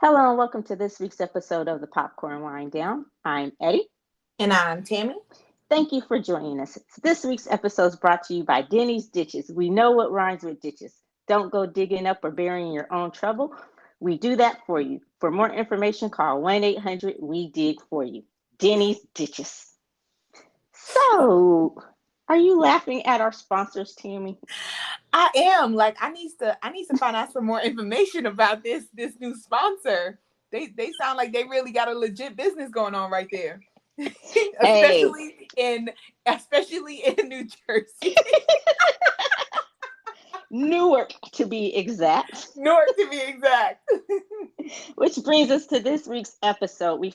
Hello and welcome to this week's episode of the Popcorn Wind Down. I'm Eddie. And I'm Tammy. Thank you for joining us. This week's episode is brought to you by Denny's Ditches. We know what rhymes with ditches. Don't go digging up or burying your own trouble. We do that for you. For more information, call 1-800-WE-DIG-FOR-YOU. Denny's Ditches. So, are you laughing at our sponsors, Tammy? I am. Like, I need to find out some more information about this new sponsor. They sound like they really got a legit business going on right there. especially in New Jersey. Newark, to be exact. Which brings us to this week's episode. We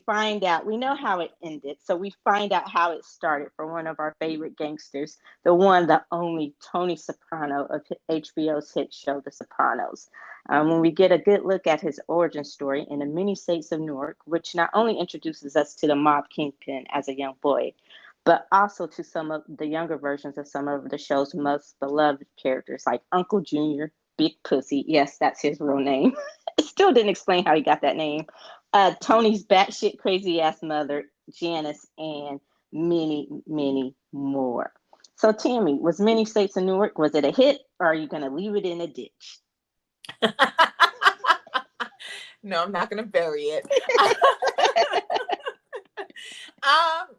know how it ended. So we find out how it started for one of our favorite gangsters, the one, the only Tony Soprano of HBO's hit show, The Sopranos. When we get a good look at his origin story in the Many Saints of Newark, which not only introduces us to the mob kingpin as a young boy, but also to some of the younger versions of some of the show's most beloved characters like Uncle Junior, Big Pussy. Yes, that's his real name. Still didn't explain how he got that name. Tony's batshit crazy ass mother, Janice, and many, many more. So, Tammy, was Many Saints of Newark, was it a hit, or are you going to leave it in a ditch? No, I'm not going to bury it.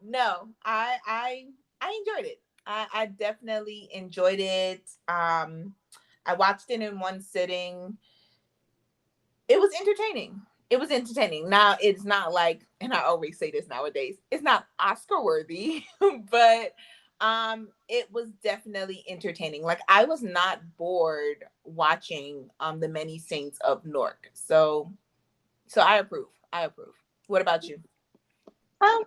No, I enjoyed it. I definitely enjoyed it. I watched it in one sitting. It was entertaining. Now, it's not like, and I always say this nowadays, it's not Oscar worthy, but it was definitely entertaining. Like, I was not bored watching the Many Saints of Newark. So I approve. What about you?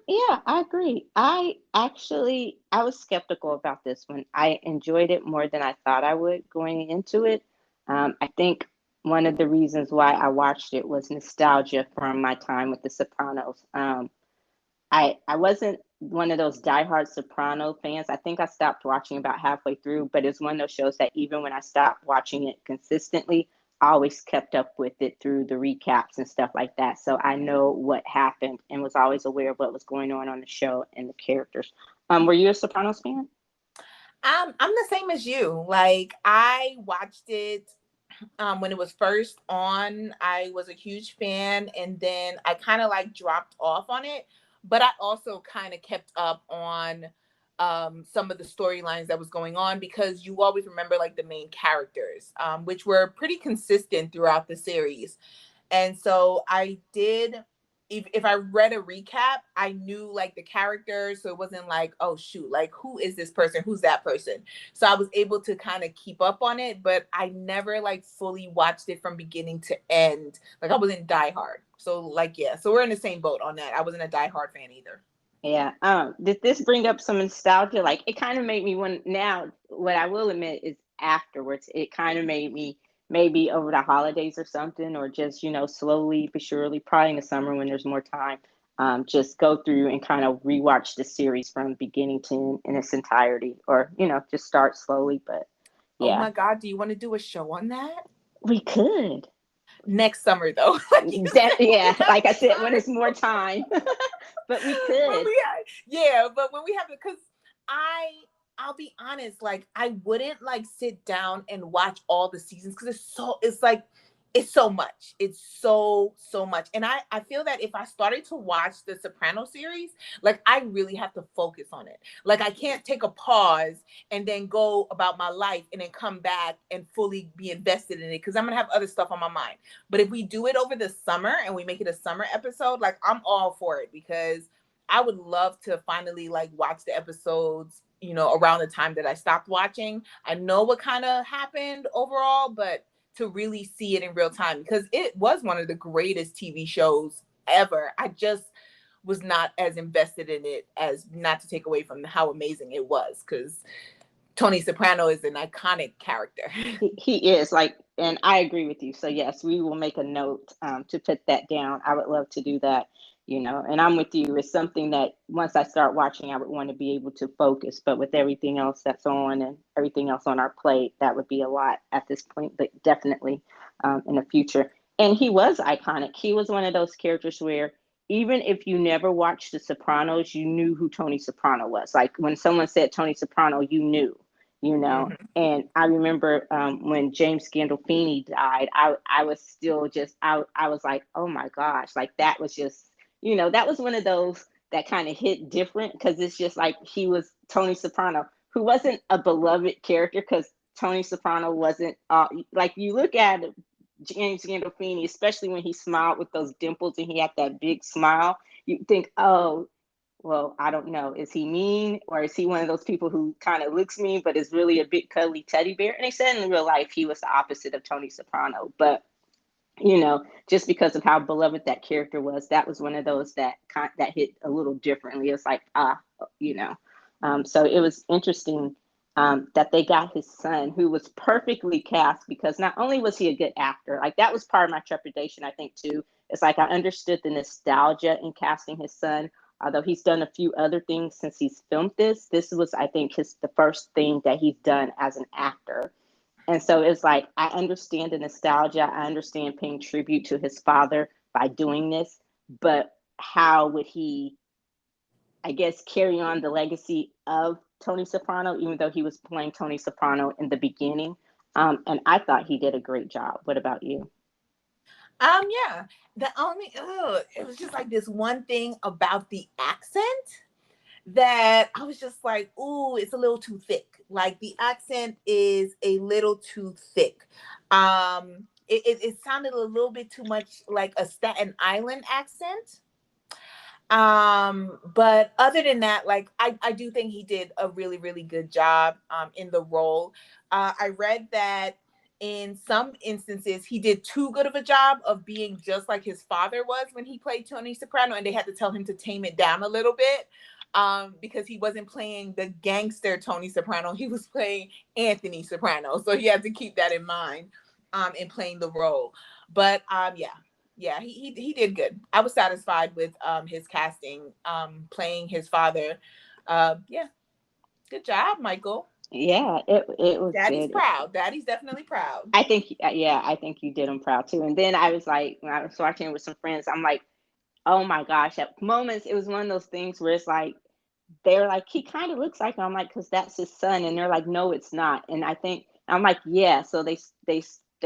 Yeah, I agree. I was skeptical about this one. I enjoyed it more than I thought I would going into it. I think one of the reasons why I watched it was nostalgia from my time with The Sopranos. I wasn't one of those diehard Soprano fans. I think I stopped watching about halfway through, but it's one of those shows that even when I stopped watching it consistently, I always kept up with it through the recaps and stuff like that. So I know what happened and was always aware of what was going on the show and the characters. Were you a Sopranos fan? I'm the same as you. Like, I watched it when it was first on. I was a huge fan, and then I kind of like dropped off on it. But I also kind of kept up on some of the storylines that was going on, because you always remember like the main characters, which were pretty consistent throughout the series. And so I did, if I read a recap, I knew like the characters. So it wasn't like, oh shoot, like who is this person? Who's that person? So I was able to kind of keep up on it, but I never like fully watched it from beginning to end. Like, I wasn't diehard. So like, yeah, so we're in the same boat on that. I wasn't a diehard fan either. Yeah. Did this bring up some nostalgia? Like, it kind of made me want now, what I will admit is afterwards, it kind of made me maybe over the holidays or something, or just, slowly but surely, probably in the summer when there's more time, just go through and kind of rewatch the series from beginning to end in its entirety, or, just start slowly. But Oh yeah, my God, do you want to do a show on that? we could. Next summer, though. Yeah, like I said, when it's more time. But we could. But when we have it, because I'll be honest, like, I wouldn't like sit down and watch all the seasons, because it's so much. It's so much. And I feel that if I started to watch the Soprano series, like, I really have to focus on it. Like, I can't take a pause and then go about my life and then come back and fully be invested in it, because I'm gonna have other stuff on my mind. But if we do it over the summer and we make it a summer episode, like, I'm all for it, because I would love to finally like watch the episodes, around the time that I stopped watching. I know what kind of happened overall, but to really see it in real time, because it was one of the greatest TV shows ever. I just was not as invested in it, as not to take away from how amazing it was, because Tony Soprano is an iconic character. He is, like, and I agree with you. So yes, we will make a note to put that down. I would love to do that, and I'm with you. It's something that once I start watching, I would want to be able to focus. But with everything else that's on and everything else on our plate, that would be a lot at this point, but definitely in the future. And he was iconic. He was one of those characters where even if you never watched The Sopranos, you knew who Tony Soprano was. Like when someone said Tony Soprano, you knew, you know. Mhm. And I remember when James Gandolfini died, I was still just, I was like, oh my gosh, like that was just, you know, that was one of those that kind of hit different because it's just like he was Tony Soprano, who wasn't a beloved character because Tony Soprano wasn't like you look at James Gandolfini, especially when he smiled with those dimples and he had that big smile, you think, oh, well, I don't know. Is he mean or is he one of those people who kind of looks mean but is really a big cuddly teddy bear? And they said in real life he was the opposite of Tony Soprano. But you know, just because of how beloved that character was, that was one of those that hit a little differently. It's like you know, so it was interesting that they got his son, who was perfectly cast because not only was he a good actor, like that was part of my trepidation, I think too. It's like I understood the nostalgia in casting his son, although he's done a few other things since he's filmed this. This was, I think, the first thing that he's done as an actor, and so it's like, I understand the nostalgia. I understand paying tribute to his father by doing this, but how would he, I guess, carry on the legacy of Tony Soprano, even though he was playing Tony Soprano in the beginning? And I thought he did a great job. What about you? Yeah. The only it was just like this one thing about the accent that I was just like, ooh, it's a little too thick. Like the accent is a little too thick. It sounded a little bit too much like a Staten Island accent. But other than that, like I do think he did a really, really good job in the role. I read that in some instances he did too good of a job of being just like his father was when he played Tony Soprano, and they had to tell him to tame it down a little bit because he wasn't playing the gangster Tony Soprano, he was playing Anthony Soprano, so he had to keep that in mind in playing the role. But yeah, he did good. I was satisfied with his casting, playing his father. Yeah, good job, Michael. Yeah, it was Daddy's good. proud. Daddy's definitely proud. I think, yeah, I think you did him proud too. And then I was like, when I was watching it with some friends, I'm like, oh my gosh, at moments it was one of those things where it's like they're like, he kind of looks like him. I'm like, because that's his son, and they're like, no, it's not. And I think I'm like, yeah. So they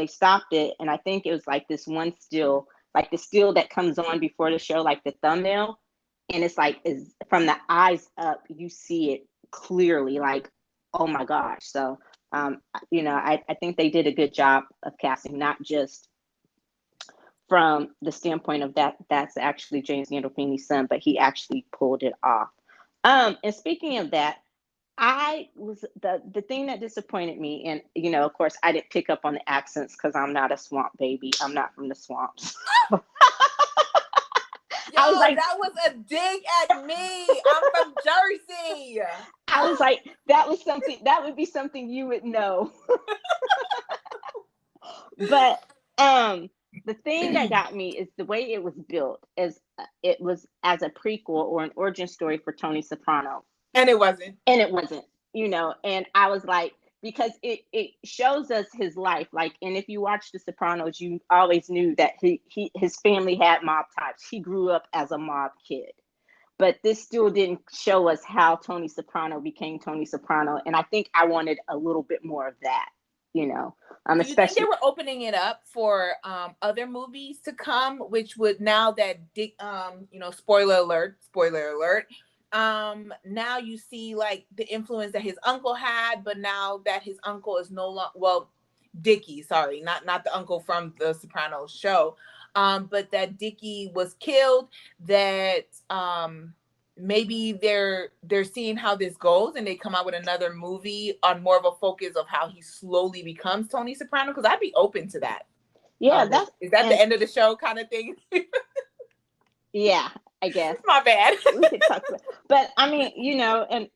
stopped it, and I think it was like this one still, like the still that comes on before the show, like the thumbnail, and it's like is from the eyes up, you see it clearly, like, oh my gosh. So you know, I think they did a good job of casting, not just from the standpoint of that's actually James Gandolfini's son, but he actually pulled it off. And speaking of that, I was the thing that disappointed me, and you know, of course, I didn't pick up on the accents because I'm not a swamp baby. I'm not from the swamps. Yo, I was like, that was a dig at me. I'm from Jersey. I was like, that was something that would be something you would know. But the thing that got me is the way it was built, as it was as a prequel or an origin story for Tony Soprano, And it wasn't. and it wasn't, you know. And I was like, because it shows us his life, like, and if you watch the Sopranos, you always knew that his family had mob ties. He grew up as a mob kid, but this still didn't show us how Tony Soprano became Tony Soprano, and I think I wanted a little bit more of that, you know. Do you think they Especially, were opening it up for other movies to come, which would, now that Dick, spoiler alert, now you see like the influence that his uncle had, but now that his uncle is no longer, well, Dickie, sorry, not the uncle from the Sopranos show, but that Dickie was killed, that maybe they're seeing how this goes and they come out with another movie on more of a focus of how he slowly becomes Tony Soprano, because I'd be open to that. yeah, Is that the and end of the show kind of thing? yeah, I guess My bad. we could talk about, but I mean, you know, and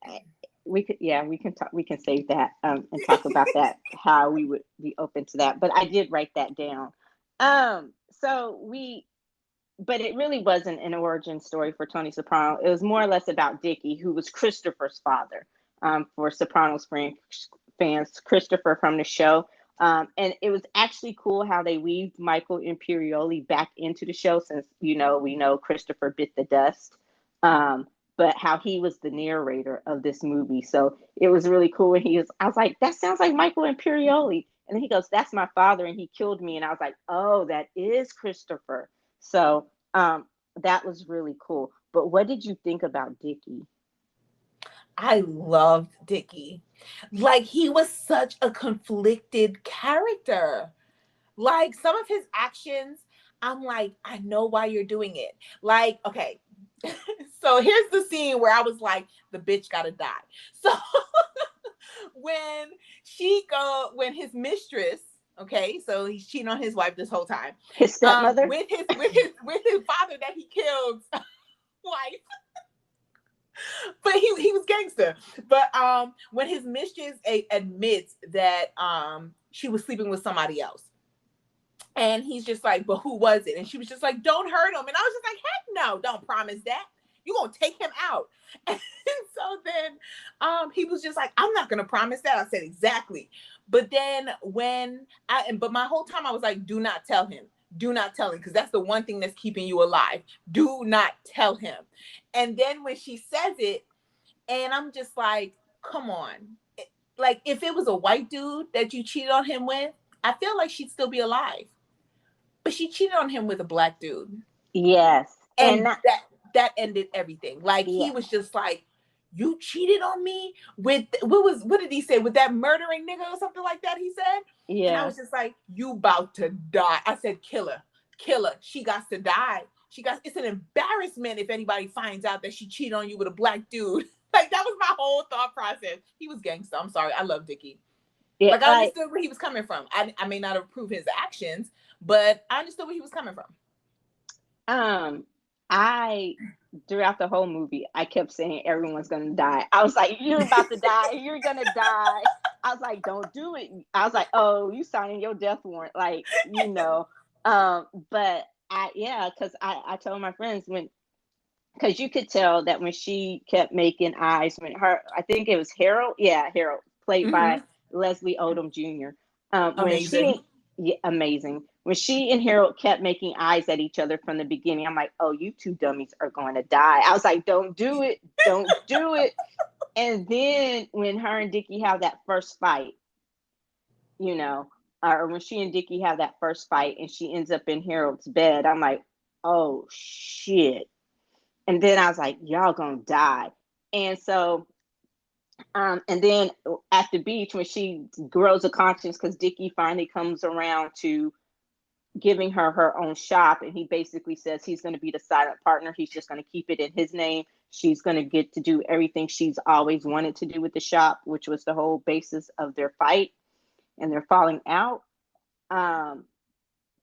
we could, yeah, we can talk, we can save that and talk about that, how we would be open to that. But I did write that down. So we, but it really wasn't an origin story for Tony Soprano. It was more or less about Dickie, who was Christopher's father. For Sopranos fans, Christopher from the show. And it was actually cool how they weaved Michael Imperioli back into the show, since we know Christopher bit the dust. But how he was the narrator of this movie. So it was really cool when I was like, that sounds like Michael Imperioli. And then he goes, that's my father and he killed me. And I was like, oh, that is Christopher. So that was really cool. But what did you think about Dickie? I loved Dickie. Like, he was such a conflicted character. Like, some of his actions, I'm like, I know why you're doing it. Like, okay. So here's the scene where I was like, the bitch gotta die. So when his mistress, okay, so he's cheating on his wife this whole time. His stepmother? With his father that he killed wife. But he was gangster. But when his mistress admits that she was sleeping with somebody else, and he's just like, but who was it? And she was just like, don't hurt him. And I was just like, heck no, don't promise that. You're gonna take him out. And so then he was just like, I'm not gonna promise that. I said, exactly. But then but my whole time I was like, do not tell him. Do not tell him, because that's the one thing that's keeping you alive. Do not tell him. And then when she says it, and I'm just like, come on. Like, if it was a white dude that you cheated on him with, I feel like she'd still be alive. But she cheated on him with a black dude. Yes. And that ended everything. Like, he was just like, you cheated on me with, what did he say? With that murdering nigga or something like that, he said? Yeah. And I was just like, you about to die. I said, kill her. She got to die. It's an embarrassment if anybody finds out that she cheated on you with a black dude. Like, that was my whole thought process. He was gangster. I'm sorry. I love Dickie. Yeah, like, I understood where he was coming from. I may not approve his actions, but I understood where he was coming from. Throughout the whole movie, I kept saying everyone's gonna die. I was like, you're about to die. You're gonna die. I was like, don't do it. I was like, oh, you signing your death warrant, like, But because I told my friends because you could tell that when she kept making eyes, I think it was Harold, played by Leslie Odom Jr. Amazing. Amazing. When she and Harold kept making eyes at each other from the beginning, I'm like, oh, you two dummies are going to die. I was like, don't do it. Don't do it. And then when her and Dickie have that first fight, or when she and Dickie have that first fight and she ends up in Harold's bed, I'm like, oh, shit. And then I was like, y'all gonna die. And so, and then at the beach, when she grows a conscience, because Dickie finally comes around to giving her own shop, and he basically says he's going to be the silent partner. He's just going to keep it in his name. She's going to get to do everything she's always wanted to do with the shop, which was the whole basis of their fight and their falling out. I'm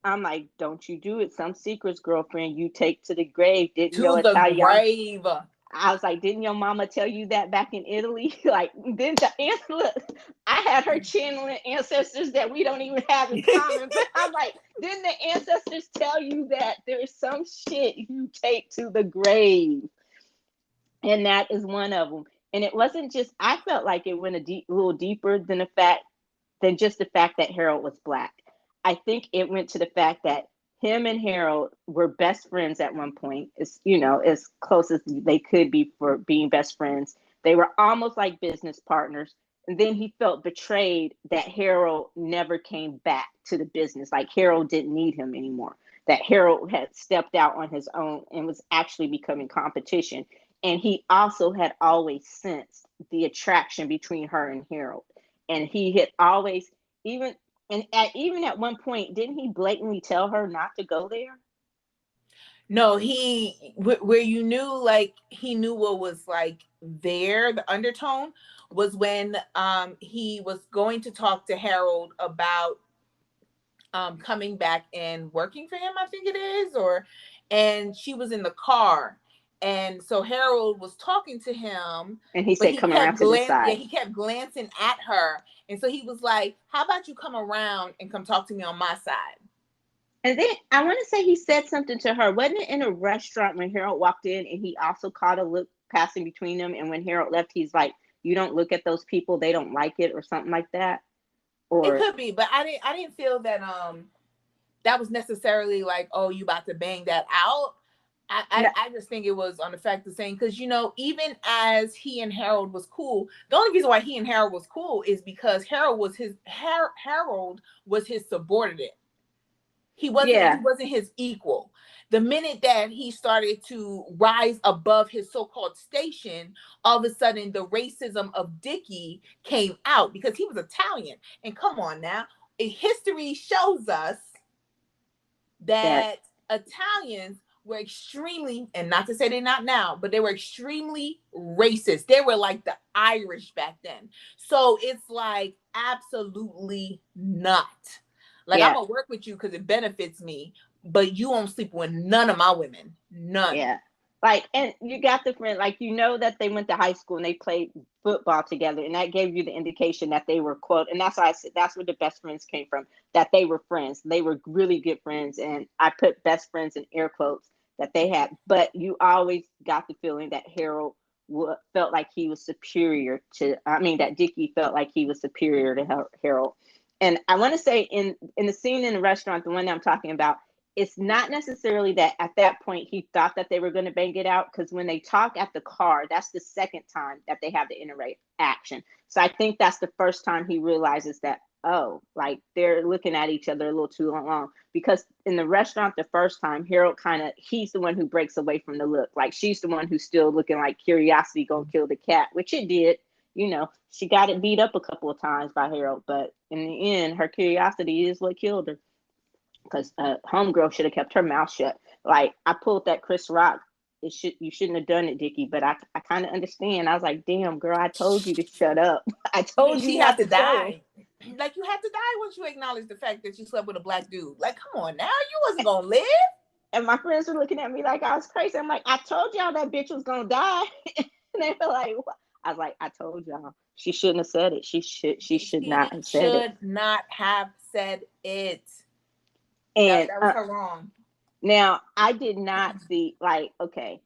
like, don't you do it. Some secrets, girlfriend, you take to the grave. Didn't your Italian grave. I was like, didn't your mama tell you that back in Italy? Like, look, I had her channeling ancestors that we don't even have in common. But I'm like, didn't the ancestors tell you that there's some shit you take to the grave? And that is one of them. And it wasn't just, I felt like it went a little deeper than just the fact that Harold was black. I think it went to the fact that him and Harold were best friends at one point, as close as they could be for being best friends. They were almost like business partners. And then he felt betrayed that Harold never came back to the business. Like, Harold didn't need him anymore, that Harold had stepped out on his own and was actually becoming competition. And he also had always sensed the attraction between her and Harold. And he had always, even at one point, didn't he blatantly tell her not to go there? No, where you knew, like, he knew what was like there, the undertone was when he was going to talk to Harold about coming back and working for him, I think it is, and she was in the car. And so Harold was talking to him, and he said, "Come around to the side." Yeah, he kept glancing at her, and so he was like, "How about you come around and come talk to me on my side?" And then I want to say he said something to her. Wasn't it in a restaurant when Harold walked in, and he also caught a look passing between them? And when Harold left, he's like, "You don't look at those people; they don't like it," or something like that. It Or could be, but I didn't feel that that was necessarily like, oh, you about to bang that out. no, I just think it was on the fact of saying, because, you know, even as he and Harold was cool, the only reason why he and Harold was cool is because Harold was his subordinate. He yeah, wasn't his equal. The minute that he started to rise above his so-called station, all of a sudden the racism of Dickie came out because he was Italian. And come on now, history shows us that that Italians were extremely, and not to say they're not now, but they were extremely racist. They were like the Irish back then. So it's like, absolutely not. Like, I'm yeah, gonna work with you because it benefits me, but you won't sleep with none of my women. None. yeah. Like, and you got the friend, like, you know that they went to high school and they played football together, and that gave you the indication that they were, quote, and that's why I said that's where the best friends came from, that they were friends. They were really good friends, and I put best friends in air quotes that they had. But you always got the feeling that Harold felt like he was superior to, I mean, that Dickie felt like he was superior to Harold. And I want to say in the scene in the restaurant, the one that I'm talking about, it's not necessarily that at that point he thought that they were going to bang it out, because when they talk at the car, that's the second time that they have the interaction. So I think that's the first time he realizes that, oh, like they're looking at each other a little too long. Because in the restaurant the first time, Harold he's the one who breaks away from the look. Like, she's the one who's still looking like curiosity gonna kill the cat, which it did. You know, she got it beat up a couple of times by Harold, but in the end, her curiosity is what killed her, because homegirl should have kept her mouth shut. Like, I pulled that Chris Rock. You shouldn't have done it, Dickie. But I kind of understand. I was like, damn, girl, I told you to shut up. I told you She had not to to tell him. die. Like, you had to die once you acknowledge the fact that you slept with a black dude. Like, come on now, you wasn't gonna live. And my friends were looking at me like I was crazy. I'm like, I told y'all that bitch was gonna die. And they were like, what? I was like, I told y'all. She shouldn't have said it. She should not She have said it. should not have said it. And That was her wrong. now I did not see, like, okay,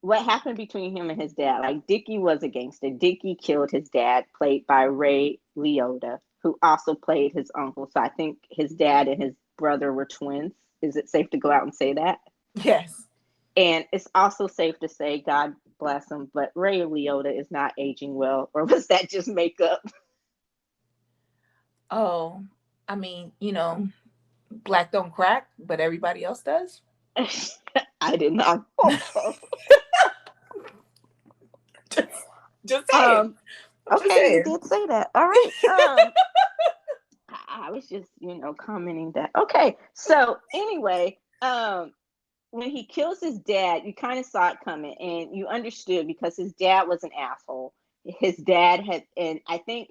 what happened between him and his dad. Like, Dickie was a gangster. Dickie killed his dad, played by Ray Liotta, who also played his uncle. So I think his dad and his brother were twins. Is it safe to go out and say that? Yes. And it's also safe to say, God bless him, but Ray Liotta is not aging well. Or was that just makeup? Oh, I mean, you know, black don't crack, but everybody else does. I did not. Just saying. Just Okay, you saying. did say that. All right. I was just, commenting that. Okay. So anyway, when he kills his dad, you kind of saw it coming, and you understood because his dad was an asshole. His dad and I think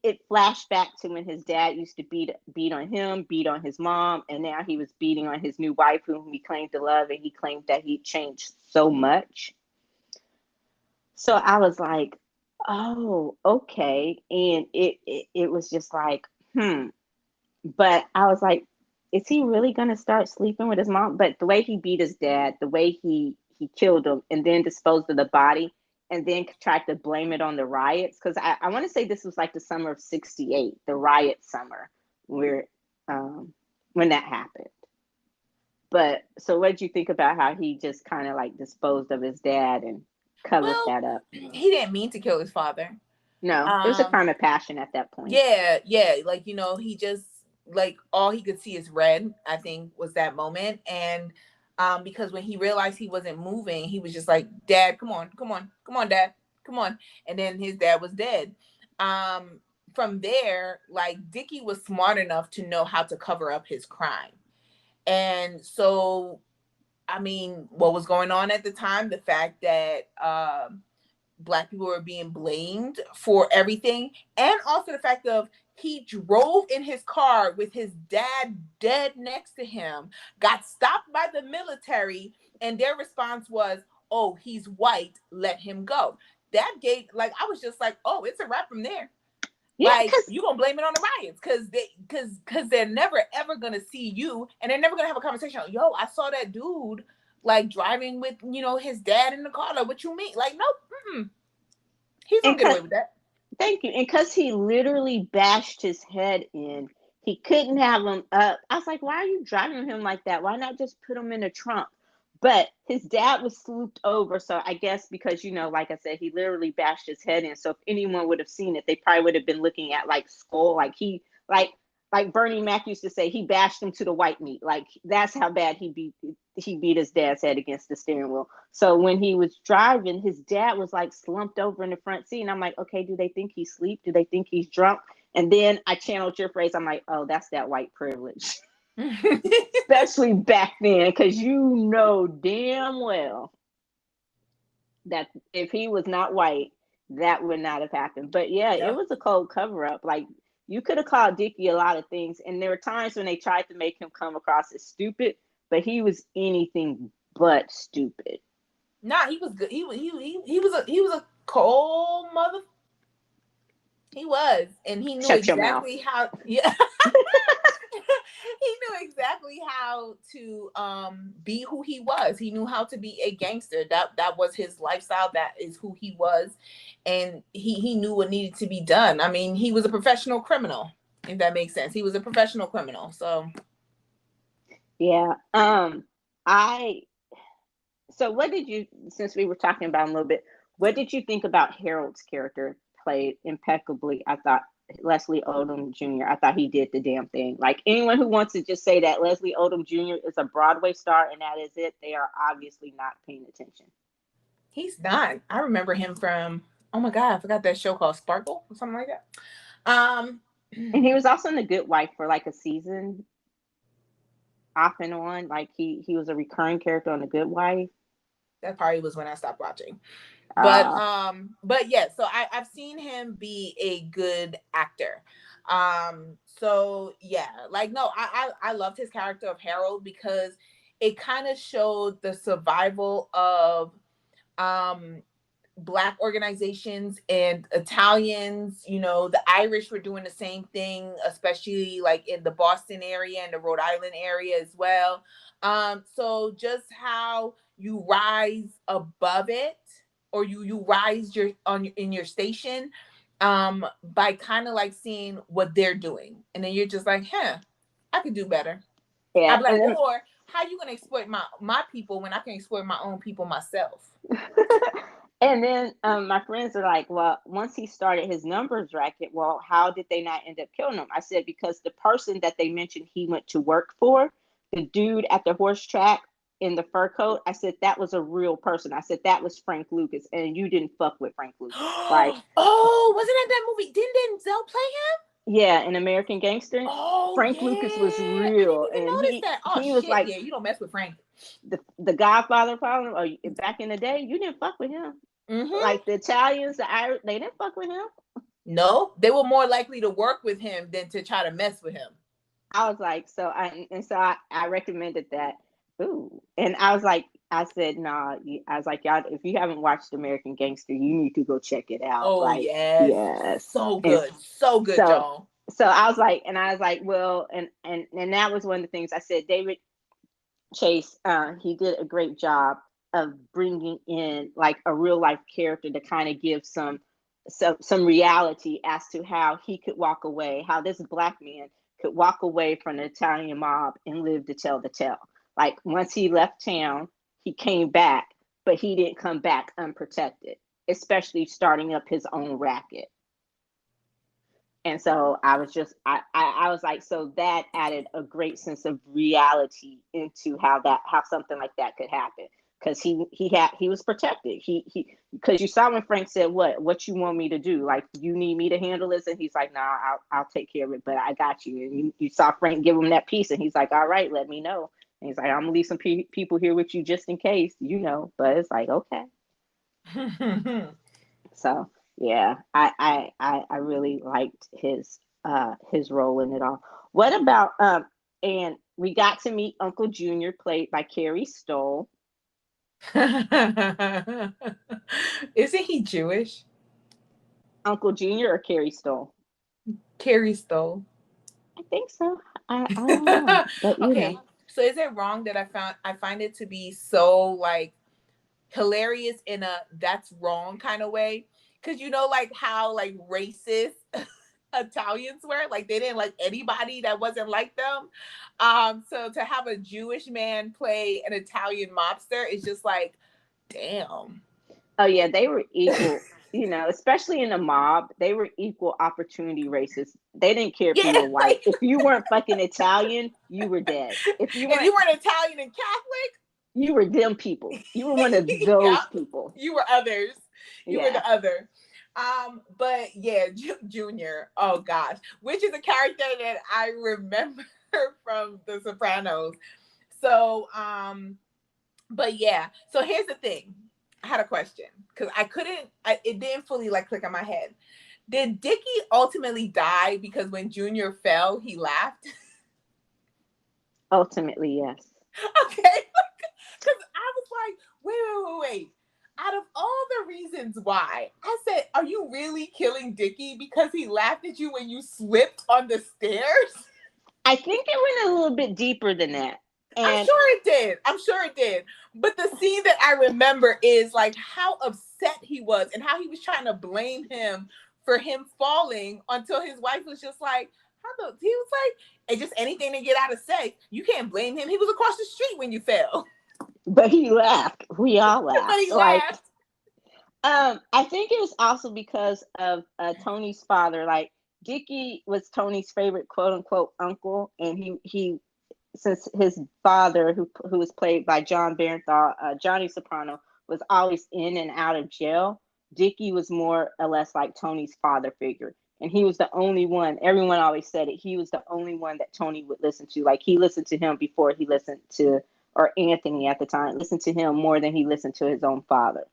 it flashed back to when his dad used to beat on him, beat on his mom, and now he was beating on his new wife, whom he claimed to love, and he claimed that he changed so much. So I was like, oh, okay, and it was just like, but I was like, is he really gonna start sleeping with his mom? But the way he beat his dad, the way he killed him and then disposed of the body and then tried to blame it on the riots, because I want to say this was like the summer of '68, the riot summer, where when that happened. But so what did you think about how he just kind of like disposed of his dad and covered Well, that up? he didn't mean to kill his father. No, it was a crime of passion at that point. Yeah. Like, you know, he just, like, all he could see is red, I think, was that moment. And because when he realized he wasn't moving, he was just like, Dad, come on, Dad, come on. And then his dad was dead. From there, like, Dickie was smart enough to know how to cover up his crime. And so, I mean, what was going on at the time, the fact that Black people were being blamed for everything, and also the fact of he drove in his car with his dad dead next to him, got stopped by the military, and their response was, oh, he's white, let him go. That gave, like, I was just like, oh, it's a wrap from there. Yeah, like, you gonna blame it on the riots because they're never ever gonna see you, and they're never gonna have a conversation. Yo, I saw that dude like driving with, you know, his dad in the car. Like, what you mean? Like, nope. He's gonna get away with that. Thank you. And because he literally bashed his head in, he couldn't have him up. I was like, why are you driving him like that? Why not just put him in the trunk? But his dad was swooped over. So I guess because, like I said, he literally bashed his head in. So if anyone would have seen it, they probably would have been looking at like skull, like Bernie Mac used to say, he bashed him to the white meat. Like that's how bad he beat his dad's head against the steering wheel. So when he was driving, his dad was like slumped over in the front seat. And I'm like, okay, do they think he's asleep? Do they think he's drunk? And then I channeled your phrase. I'm like, oh, that's that white privilege. Especially back then, because damn well that if he was not white, that would not have happened. But yeah, it was a cold cover up. Like you could have called Dickie a lot of things, and there were times when they tried to make him come across as stupid, but he was anything but stupid. Nah, he was good. He was a cold mother. He was, and he knew exactly how. Yeah. He knew exactly how to be who he was. He knew how to be a gangster. That was his lifestyle. That is who he was, and he knew what needed to be done. I mean, he was a professional criminal, if that makes sense. He was a professional criminal. So yeah. So what did you, since we were talking about him a little bit, what did you think about Harold's character? Played impeccably. I thought Leslie Odom Jr., I thought he did the damn thing. Like anyone who wants to just say that Leslie Odom Jr. is a Broadway star and that is it, they are obviously not paying attention. He's not. I remember him from, oh my God, I forgot that show called Sparkle or something like that. And he was also in The Good Wife for like a season off and on. Like he was a recurring character on The Good Wife. That probably was when I stopped watching. But yeah, so I've seen him be a good actor. So yeah, like no, I loved his character of Harold because it kind of showed the survival of Black organizations and Italians. The Irish were doing the same thing, especially like in the Boston area and the Rhode Island area as well. So just how you rise above it, or you rise in your station by kind of like seeing what they're doing, and then you're just like, I could do better. Yeah. I'm like, or how you gonna exploit my people when I can exploit my own people myself? And then my friends are like, well, once he started his numbers racket, well, how did they not end up killing him? I said, because the person that they mentioned he went to work for, the dude at the horse track in the fur coat, I said, that was a real person. I said, that was Frank Lucas, and you didn't fuck with Frank Lucas. Like, oh, wasn't that movie? Didn't Denzel play him? Yeah, in American Gangster. Oh, Frank Lucas was real. I didn't even notice that. Oh, he was shit. like, yeah, you don't mess with Frank. The Godfather problem, or back in the day, you didn't fuck with him. Mm-hmm. Like the Italians, the Irish, they didn't fuck with him. No, they were more likely to work with him than to try to mess with him. I was like, I recommended that. Ooh, and I said, nah. I was like, y'all, if you haven't watched American Gangster, you need to go check it out. Oh, like, yes, so good, so good, y'all. So I was like, well, and that was one of the things I said. David Chase, he did a great job of bringing in like a real life character to kind of give some reality as to how he could walk away, how this Black man could walk away from the Italian mob and live to tell the tale. Like once he left town, he came back, but he didn't come back unprotected, especially starting up his own racket. And so I was just, I was like, so that added a great sense of reality into how something like that could happen. Because he was protected. Because you saw when Frank said, what you want me to do? Like, you need me to handle this? And he's like, nah, I'll take care of it, but I got you. And you saw Frank give him that piece, and he's like, all right, let me know. And he's like, I'm gonna leave some people here with you just in case, but it's like, okay. So yeah, I really liked his role in it all. What about and we got to meet Uncle Junior, played by Carrie Stoll. Isn't he Jewish? Uncle Junior or Carrie Stoll? Carrie Stoll. I think so. I don't know. But, okay. So is it wrong that I find it to be so like hilarious in a that's wrong kind of way? because you know, like how like racist Italians were, like they didn't like anybody that wasn't like them. So to have a Jewish man play an Italian mobster is just like, damn. Oh yeah, they were equal. You know, especially in the mob, they were equal opportunity racists. They didn't care if you Yeah, were white. If you weren't fucking Italian, you were dead. If you if weren't, you weren't Italian and Catholic, you were them people. You were one of those yep, people. you were others. You were Yeah. the other. But yeah, Junior. Oh gosh, which is a character that I remember from The Sopranos. So, but yeah. So here's the thing. I had a question because it didn't fully like click on my head. Did Dickie ultimately die because when Junior fell, he laughed? Ultimately, yes. Okay. Because I was like, wait. Out of all the reasons why, I said, are you really killing Dickie because he laughed at you when you slipped on the stairs? I think it went a little bit deeper than that. I'm And sure it did. But the scene that I remember is like how upset he was and how he was trying to blame him for him falling until his wife was just like, he was like, it's just anything to get out of sight. You can't blame him. He was across the street when you fell. but he laughed. We all But laughed. he laughed. I think it was also because of Tony's father. Like Dickie was Tony's favorite quote unquote uncle, and he since his father, who was played by John Barenthal, Johnny Soprano, was always in and out of jail. Dickie was more or less like Tony's father figure, and he was the only one. Everyone always said it. He was the only one that Tony would listen to. Like he listened to him before he listened to, or Anthony at the time listened to him more than he listened to his own father.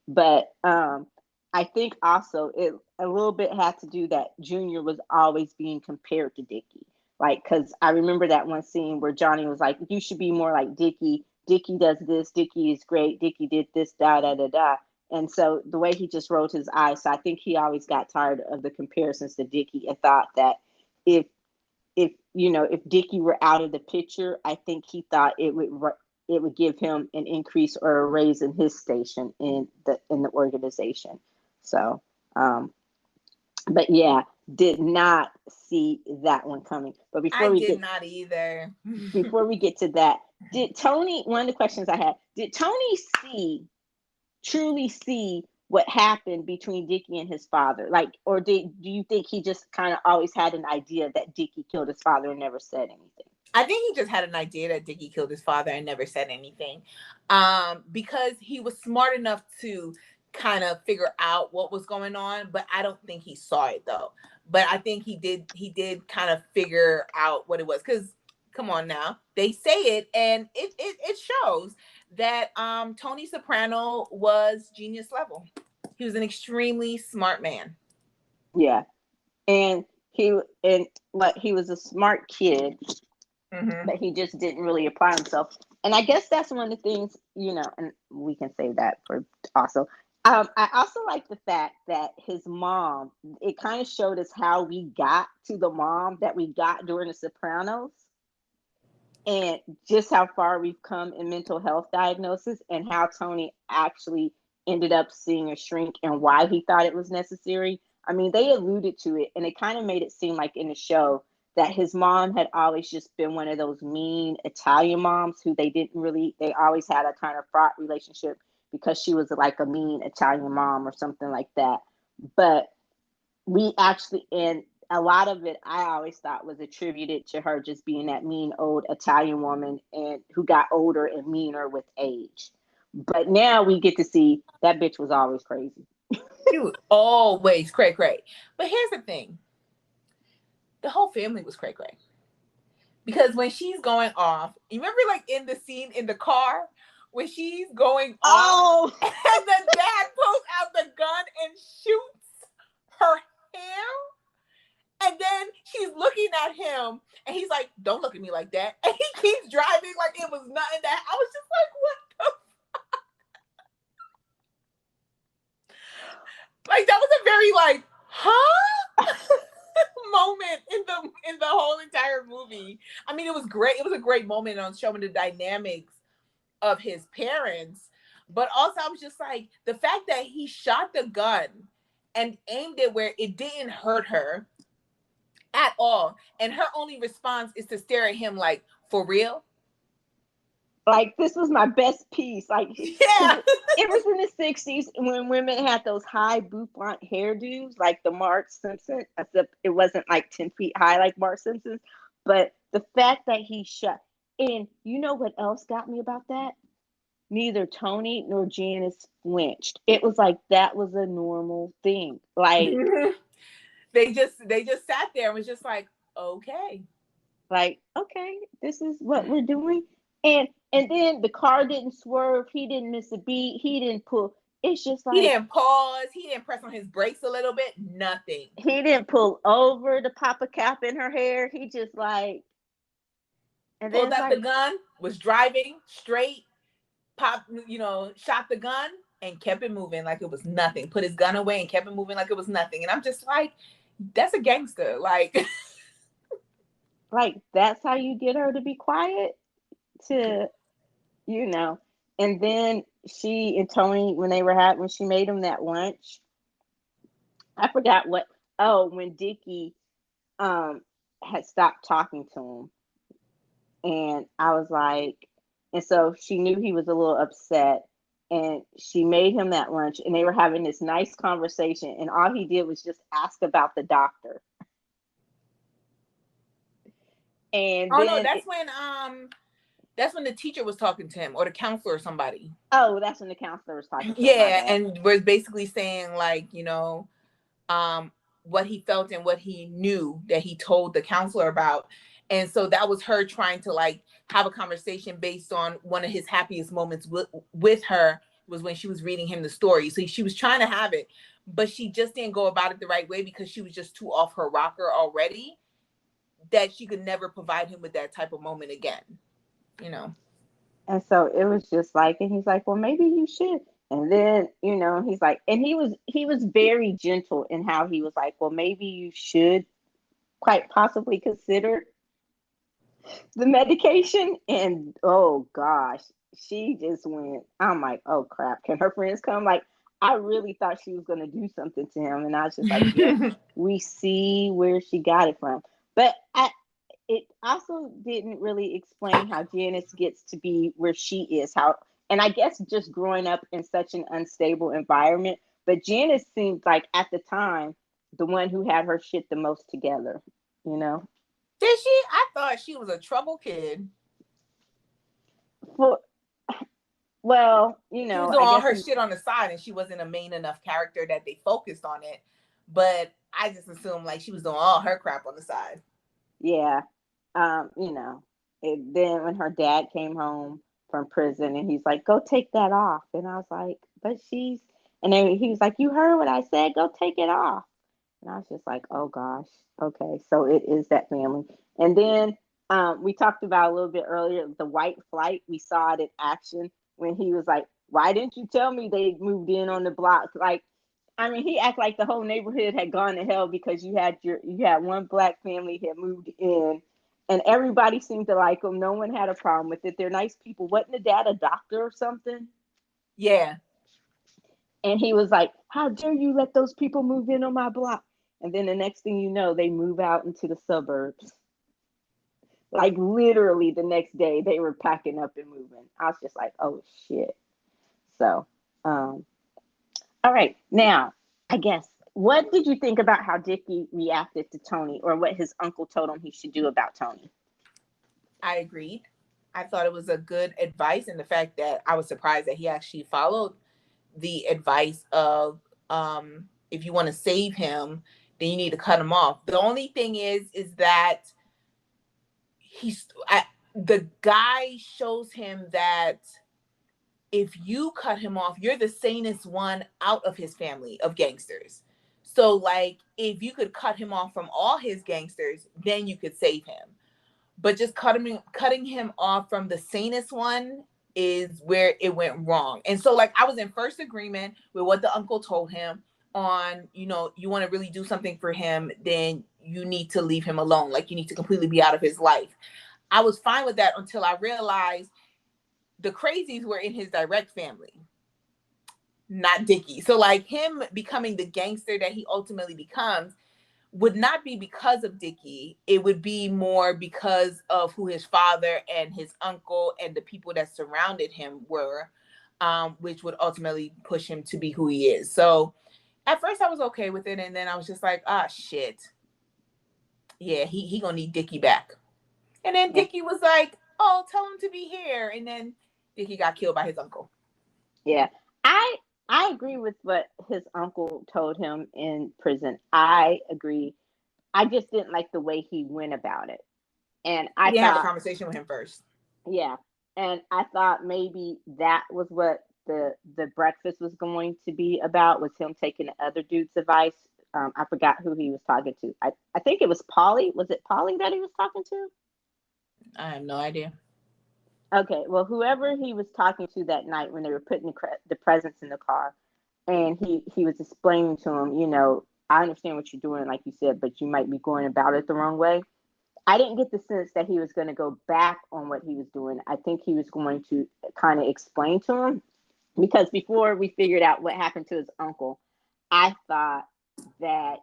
But I think also it a little bit had to do that Junior was always being compared to Dickie. Like, because I remember that one scene where Johnny was like, you should be more like Dickie. Dickie does this. Dickie is great. Dickie did this, da, da, da, da. And so the way he just rolled his eyes, so I think he always got tired of the comparisons to Dickie and thought that if if Dickie were out of the picture, I think he thought it would give him an increase or a raise in his station in the organization. So, but yeah, did not see that one coming. But I did not either. before we get to that, did Tony? One of the questions I had: did Tony truly see what happened between Dickie and his father? Like, or do you think he just kind of always had an idea that Dickie killed his father and never said anything? I think he just had an idea that Dickie killed his father and never said anything. Because he was smart enough to kind of figure out what was going on, but I don't think he saw it though. But I think he did kind of figure out what it was. Because come on now, they say it and it shows that Tony Soprano was genius level. He was an extremely smart man. Yeah, and he was a smart kid, but he just didn't really apply himself. And I guess that's one of the things, and we can say that for also. I also like the fact that his mom, it kind of showed us how we got to the mom that we got during the Sopranos, and just how far we've come in mental health diagnosis, and how Tony actually ended up seeing a shrink and why he thought it was necessary. I mean, they alluded to it, and it kind of made it seem like in the show that his mom had always just been one of those mean Italian moms who they always had a kind of fraught relationship because she was like a mean Italian mom or something like that. But and a lot of it I always thought was attributed to her just being that mean old Italian woman and who got older and meaner with age. But now we get to see that bitch was always crazy. She was always cray. But here's the thing. The whole family was cray. Because when she's going off, you remember like in the scene in the car when she's going off and the dad pulls out the gun and shoots her hair? And then she's looking at him and he's like, don't look at me like that. And he keeps driving like it was nothing. That I was just like, what the fuck? Like that was a very like, huh? moment in the whole entire movie. I mean, it was great. It was a great moment on showing the dynamics of his parents. But also I was just like, the fact that he shot the gun and aimed it where it didn't hurt her at all. And her only response is to stare at him like, for real? Like, this was my best piece. Like, Yeah. it was in the 60s when women had those high bouffant hairdos, like the Mark Simpson, except it wasn't like 10 feet high like Mark Simpson's. But the fact that he shut, and you know what else got me about that? Neither Tony nor Janice flinched. It was like that was a normal thing. Like, they just sat there and was just okay, okay, this is what we're doing. And then the car didn't swerve, he didn't miss a beat, he didn't pull. It's just he like, didn't pause, he didn't press on his brakes a little bit, nothing. he didn't pull over to pop a cap in her hair. He just like, and pulled then out the gun, was driving straight, popped, shot the gun and kept it moving like it was nothing. Put his gun away and kept it moving like it was nothing. And I'm just like, that's a gangster. Like that's how you get her to be quiet, to, and then she and Tony, when she made him that lunch, I forgot what, when Dickie had stopped talking to him, and I was like, and so she knew he was a little upset, and she made him that lunch, and they were having this nice conversation, and all he did was just ask about the doctor. And no, that's when the teacher was talking to him, or the counselor or somebody. Oh, that's when the counselor was talking to him. Yeah, and was basically saying what he felt and what he knew that he told the counselor about. And so that was her trying to have a conversation based on one of his happiest moments with her was when she was reading him the story. So she was trying to have it, but she just didn't go about it the right way because she was just too off her rocker already, that she could never provide him with that type of moment again, And so it was just like, and he's like, well, maybe you should. And then, he's like, and he was very gentle in how he was like, well, maybe you should quite possibly consider the medication. And oh gosh, she just went, I'm like, oh crap, can her friends come? Like, I really thought she was going to do something to him. And I was just like, yeah, we see where she got it from. But it also didn't really explain how Janice gets to be where she is. And I guess just growing up in such an unstable environment. But Janice seemed like at the time the one who had her shit the most together, Did she? I thought she was a trouble kid. Well, she was doing all her shit on the side, and she wasn't a main enough character that they focused on it. But I just assumed she was doing all her crap on the side. Yeah. Then when her dad came home from prison and he's like, go take that off. And I was like, and then he was like, you heard what I said, go take it off. And I was just like, oh gosh, okay, so it is that family. And then we talked about a little bit earlier, the white flight. We saw it in action when he was like, why didn't you tell me they moved in on the block? He acted like the whole neighborhood had gone to hell because you had one black family had moved in, and everybody seemed to like them. No one had a problem with it. They're nice people. Wasn't the dad a doctor or something? Yeah. And he was like, how dare you let those people move in on my block? And then the next thing you know, they move out into the suburbs. Literally the next day, they were packing up and moving. I was just like, oh shit. So, all right. Now, I guess, what did you think about how Dickie reacted to Tony, or what his uncle told him he should do about Tony? I agreed. I thought it was a good advice, and the fact that I was surprised that he actually followed the advice of if you want to save him, then you need to cut him off. The only thing is that the guy shows him that if you cut him off, you're the sanest one out of his family of gangsters. So if you could cut him off from all his gangsters, then you could save him. But just cutting him off from the sanest one is where it went wrong. And so I was in first agreement with what the uncle told him on, you want to really do something for him, then you need to leave him alone. You need to completely be out of his life. I was fine with that until I realized the crazies were in his direct family. not Dickie. So like him becoming the gangster that he ultimately becomes would not be because of Dickie. It would be more because of who his father and his uncle and the people that surrounded him were, which would ultimately push him to be who he is. So at first I was okay with it, and then I was just like, ah, shit. Yeah, he gonna need Dickie back. And then Dickie was like, oh, tell him to be here. And then Dickie got killed by his uncle. Yeah. I agree with what his uncle told him in prison. I agree. I just didn't like the way he went about it. And He I didn't have a thought, conversation with him first. yeah. And I thought maybe that was what the breakfast was going to be about, was him taking the other dude's advice. I forgot who he was talking to. I think it was Polly. Was it Polly that he was talking to? I have no idea. Okay, well, whoever he was talking to that night when they were putting the presents in the car, and he was explaining to him, I understand what you're doing, like you said, but you might be going about it the wrong way. I didn't get the sense that he was going to go back on what he was doing. I think he was going to kind of explain to him, because before we figured out what happened to his uncle, I thought that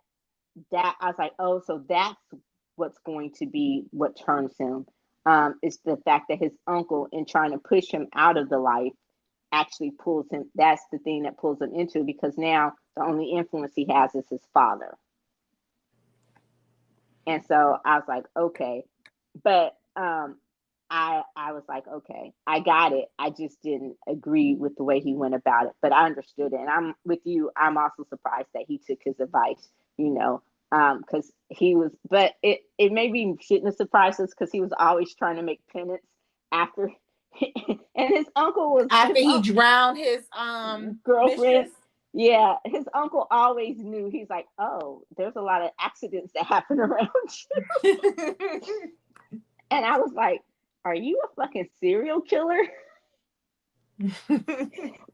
I was like, oh, so that's what's going to be what turns him. Is the fact that his uncle, in trying to push him out of the life, actually pulls him. That's the thing that pulls him into it, because now the only influence he has is his father. And so I was like, okay, but I was like, okay, I got it. I just didn't agree with the way he went about it, but I understood it. And I'm with you. I'm also surprised that he took his advice, because he was, but it maybe shouldn't have surprised us, because he was always trying to make penance after, and his uncle was after he drowned his girlfriend. mistress. Yeah, his uncle always knew. He's like, oh, there's a lot of accidents that happen around you. And I was like, are you a fucking serial killer?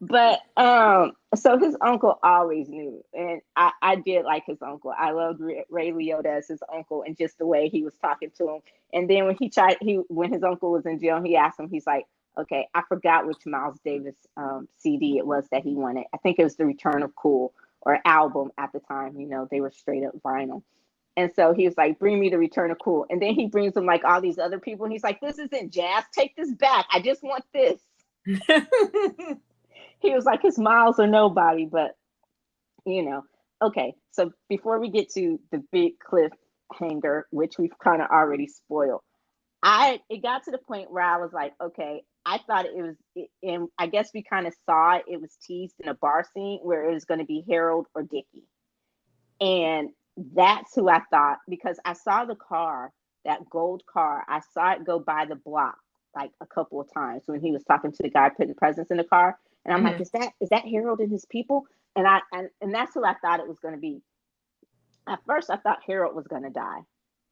But so his uncle always knew, and I did like his uncle. I loved Ray Liotta as his uncle, and just the way he was talking to him. And then when his uncle was in jail, he asked him, he's like, okay, I forgot which Miles Davis CD it was that he wanted. I think it was The Return of Cool, or album at the time. They were straight up vinyl. And so he was like, bring me The Return of Cool. And then he brings him like all these other people. And he's like, this isn't jazz. Take this back. I just want this. He was like, his Miles or nobody. But, okay. So before we get to the big cliffhanger, which we've kind of already spoiled, it got to the point where I was like, okay, I thought it was, and I guess we kind of saw it. It was teased in a bar scene where it was going to be Harold or Dickie. And that's who I thought, because I saw the car, that gold car. I saw it go by the block like a couple of times when he was talking to the guy putting presents in the car. And I'm like, is that Harold and his people? And that's who I thought it was going to be. At first, I thought Harold was going to die.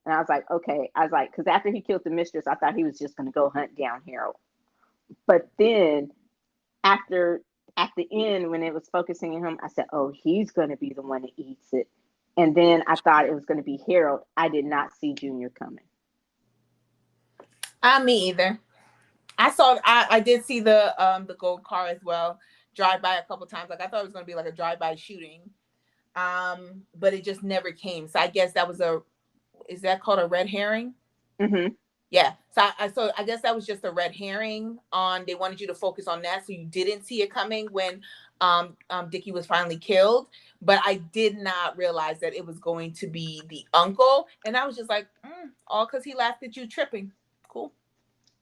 And I was like, okay. I was like, because after he killed the mistress, I thought he was just going to go hunt down Harold. But then at the end, when it was focusing on him, I said, oh, he's going to be the one that eats it. And then I thought it was going to be Harold. I did not see Junior coming. Me either. I did see the gold car as well, drive by a couple times. Like I thought it was going to be like a drive-by shooting. But it just never came. So I guess that was is that called a red herring? Mm-hmm. Yeah. So I guess that was just a red herring they wanted you to focus on that. So you didn't see it coming when Dickie was finally killed. But I did not realize that it was going to be the uncle. And I was just like, all because he laughed at you tripping. Cool.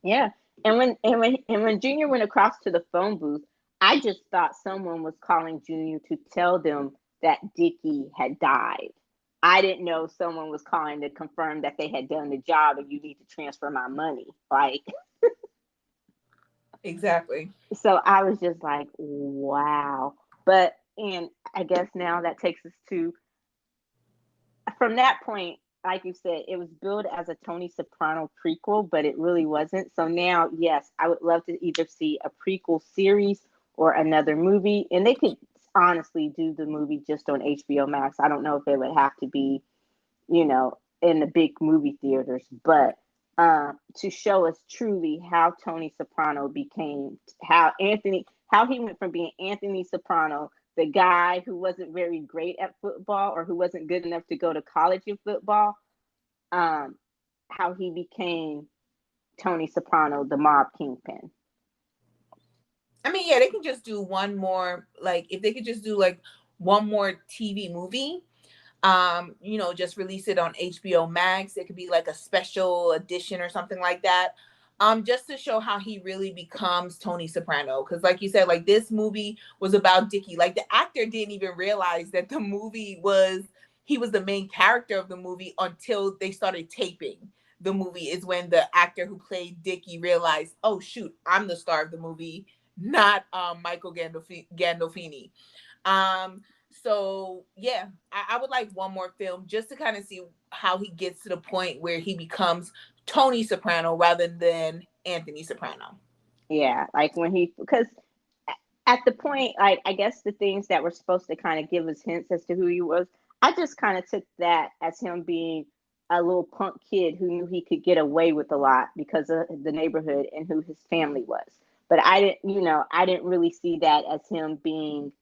Yeah. And when Junior went across to the phone booth, I just thought someone was calling Junior to tell them that Dickie had died. I didn't know someone was calling to confirm that they had done the job and you need to transfer my money. Like, exactly. So I was just like, wow. And I guess now that takes us to, from that point, like you said, it was billed as a Tony Soprano prequel, but it really wasn't. So now, yes, I would love to either see a prequel series or another movie. And they could honestly do the movie just on HBO Max. I don't know if it would have to be, in the big movie theaters, but to show us truly how Tony Soprano became, how how he went from being Anthony Soprano, the guy who wasn't very great at football or who wasn't good enough to go to college in football, um, how he became Tony Soprano, the mob kingpin. I mean, yeah, they can just do one more, like, if they could just do like one more TV movie, just release it on HBO Max. It could be like a special edition or something like that. Just to show how he really becomes Tony Soprano. Because like you said, like this movie was about Dickie. Like the actor didn't even realize that he was the main character of the movie until they started taping the movie, is when the actor who played Dickie realized, oh shoot, I'm the star of the movie, not Michael Gandolfini. So yeah, I would like one more film just to kind of see how he gets to the point where he becomes Tony Soprano rather than Anthony Soprano. Yeah, like because at the point, like I guess the things that were supposed to kind of give us hints as to who he was, I just kind of took that as him being a little punk kid who knew he could get away with a lot because of the neighborhood and who his family was. But I didn't really see that as him being.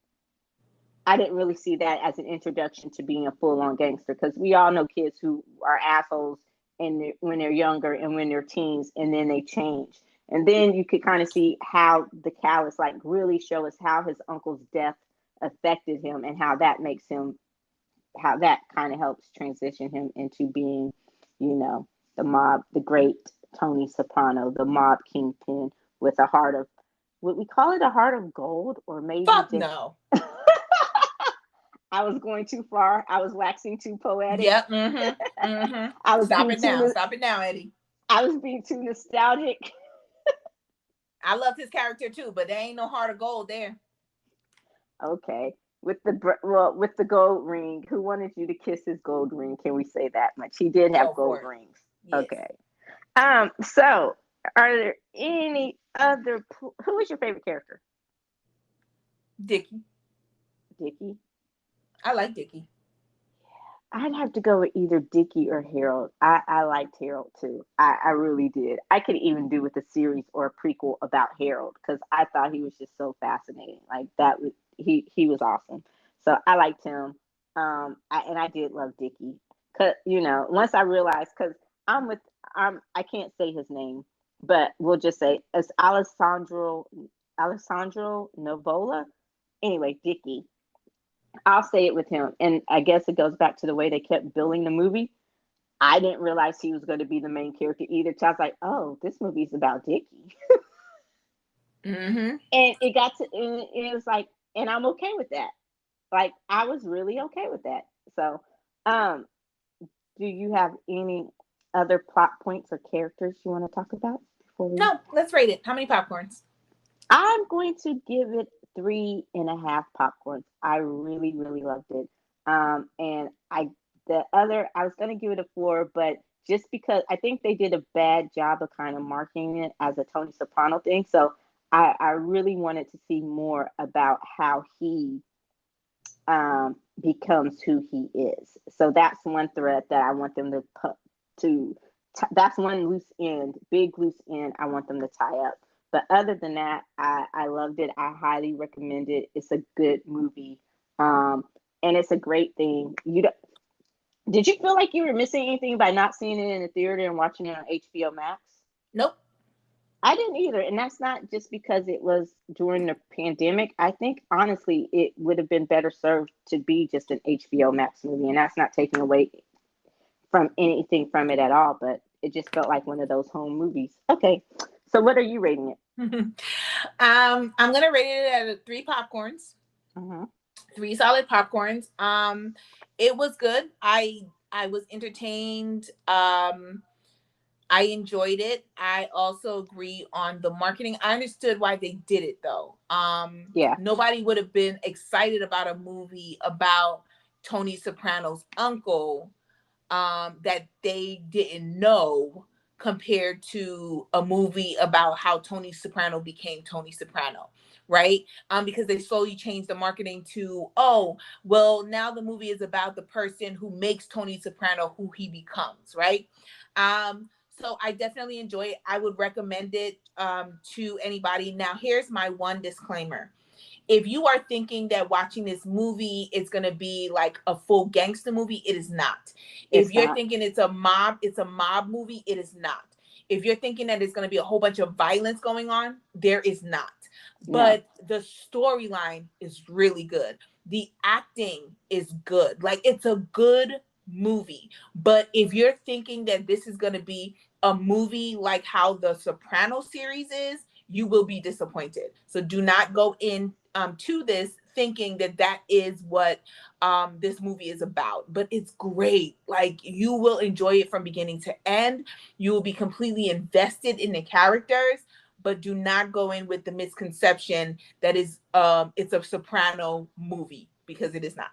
I didn't really see that as an introduction to being a full-on gangster, because we all know kids who are assholes and when they're younger and when they're teens, and then they change. And then you could kind of see how the callous like really show us how his uncle's death affected him and how that kind of helps transition him into being, the mob, the great Tony Soprano, the mob kingpin with a heart of, would we call it a heart of gold, or maybe Fuck just no. I was going too far. I was waxing too poetic. Yep. Mm-hmm. Mm-hmm. I was Stop it now, Eddie. I was being too nostalgic. I loved his character too, but there ain't no heart of gold there. Okay. With the gold ring, who wanted you to kiss his gold ring? Can we say that much? He did have gold rings. Yes. Okay. So are there any other? Who is your favorite character? Dickie. Dickie. I like Dickie. I'd have to go with either Dickie or Harold. I liked Harold too. I really did. I could even do with a series or a prequel about Harold because I thought he was just so fascinating. Like that was he was awesome. So I liked him. I did love Dickie. Cause once I realized, because I can't say his name, but we'll just say it's Alessandro Novola. Anyway, Dickie. I'll say it with him. And I guess it goes back to the way they kept billing the movie. I didn't realize he was going to be the main character either. So I was like, oh, this movie's about Dickie. Mm-hmm. And it was like, and I'm okay with that. Like, I was really okay with that. So, do you have any other plot points or characters you want to talk about before we? No, let's rate it. How many popcorns? I'm going to give it 3.5 popcorns. I really, really loved it. And I was gonna give it a 4, but just because I think they did a bad job of kind of marketing it as a Tony Soprano thing. So I really wanted to see more about how he becomes who he is. So that's one thread that I want them that's one big loose end I want them to tie up. But other than that, I loved it. I highly recommend it. It's a good movie. And it's a great thing. Did you feel like you were missing anything by not seeing it in the theater and watching it on HBO Max? Nope. I didn't either. And that's not just because it was during the pandemic. I think, honestly, it would have been better served to be just an HBO Max movie. And that's not taking away from anything from it at all. But it just felt like one of those home movies. Okay. So what are you rating it? I'm going to rate it at 3 popcorns. Mm-hmm. 3 solid popcorns. It was good. I was entertained. I enjoyed it. I also agree on the marketing. I understood why they did it though. Yeah. Nobody would have been excited about a movie about Tony Soprano's uncle that they didn't know, compared to a movie about how Tony Soprano became Tony Soprano, right? Because they slowly changed the marketing to, oh, well, now the movie is about the person who makes Tony Soprano who he becomes, right? So I definitely enjoy it. I would recommend it to anybody. Now, here's my one disclaimer. If you are thinking that watching this movie is going to be like a full gangster movie, it is not. If you're thinking it's a mob movie, it is not. If you're thinking that it's going to be a whole bunch of violence going on, there is not. But the storyline is really good. The acting is good. Like, it's a good movie. But if you're thinking that this is going to be a movie like how the Soprano series is, you will be disappointed. So do not go in to this thinking that that is what this movie is about. But it's great. Like, you will enjoy it from beginning to end. You will be completely invested in the characters. But do not go in with the misconception that is it's a Soprano movie, because it is not.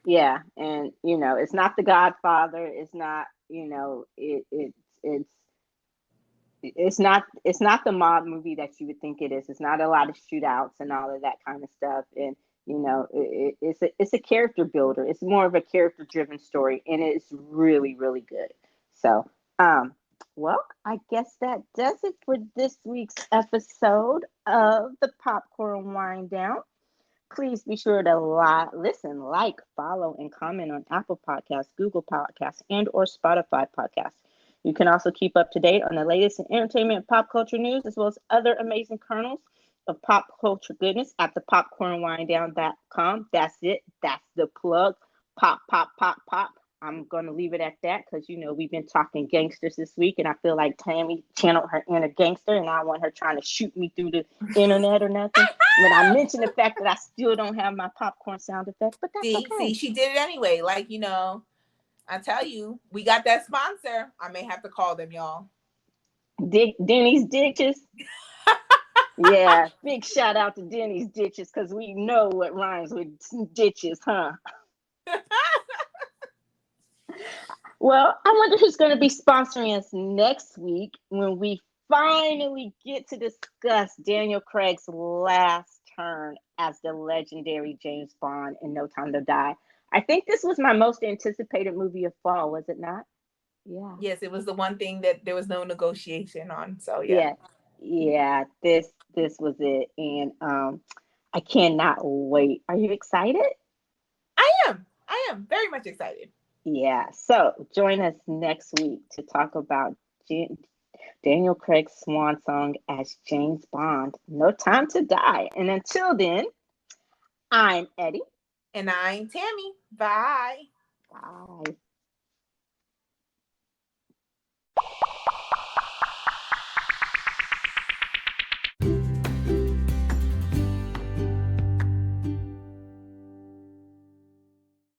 Yeah, and it's not The Godfather. It's not, it's not the mob movie that you would think it is. It's not a lot of shootouts and all of that kind of stuff. And it's a character builder. It's more of a character driven story, and it's really, really good. So, well, I guess that does it for this week's episode of the Popcorn Wind Down. Please be sure to listen, like, follow, and comment on Apple Podcasts, Google Podcasts, and or Spotify Podcasts. You can also keep up to date on the latest in entertainment and pop culture news, as well as other amazing kernels of pop culture goodness at the popcornwinddown.com. That's it. That's the plug. Pop, pop, pop, pop. I'm going to leave it at that because, we've been talking gangsters this week, and I feel like Tammy channeled her inner gangster, and I don't want her trying to shoot me through the internet or nothing. When I mentioned the fact that I still don't have my popcorn sound effect, but that's okay. See, she did it anyway. Like, I tell you, we got that sponsor. I may have to call them, y'all. Denny's Ditches. Yeah, big shout out to Denny's Ditches, because we know what rhymes with ditches, huh? Well, I wonder who's going to be sponsoring us next week when we finally get to discuss Daniel Craig's last turn as the legendary James Bond in No Time to Die. I think this was my most anticipated movie of fall, was it not? Yeah. Yes, it was the one thing that there was no negotiation on. So yeah. This was it, and I cannot wait. Are you excited? I am very much excited. Yeah. So join us next week to talk about Daniel Craig's swan song as James Bond, No Time to Die. And until then, I'm Eddie. And I'm Tammy. Bye. Bye.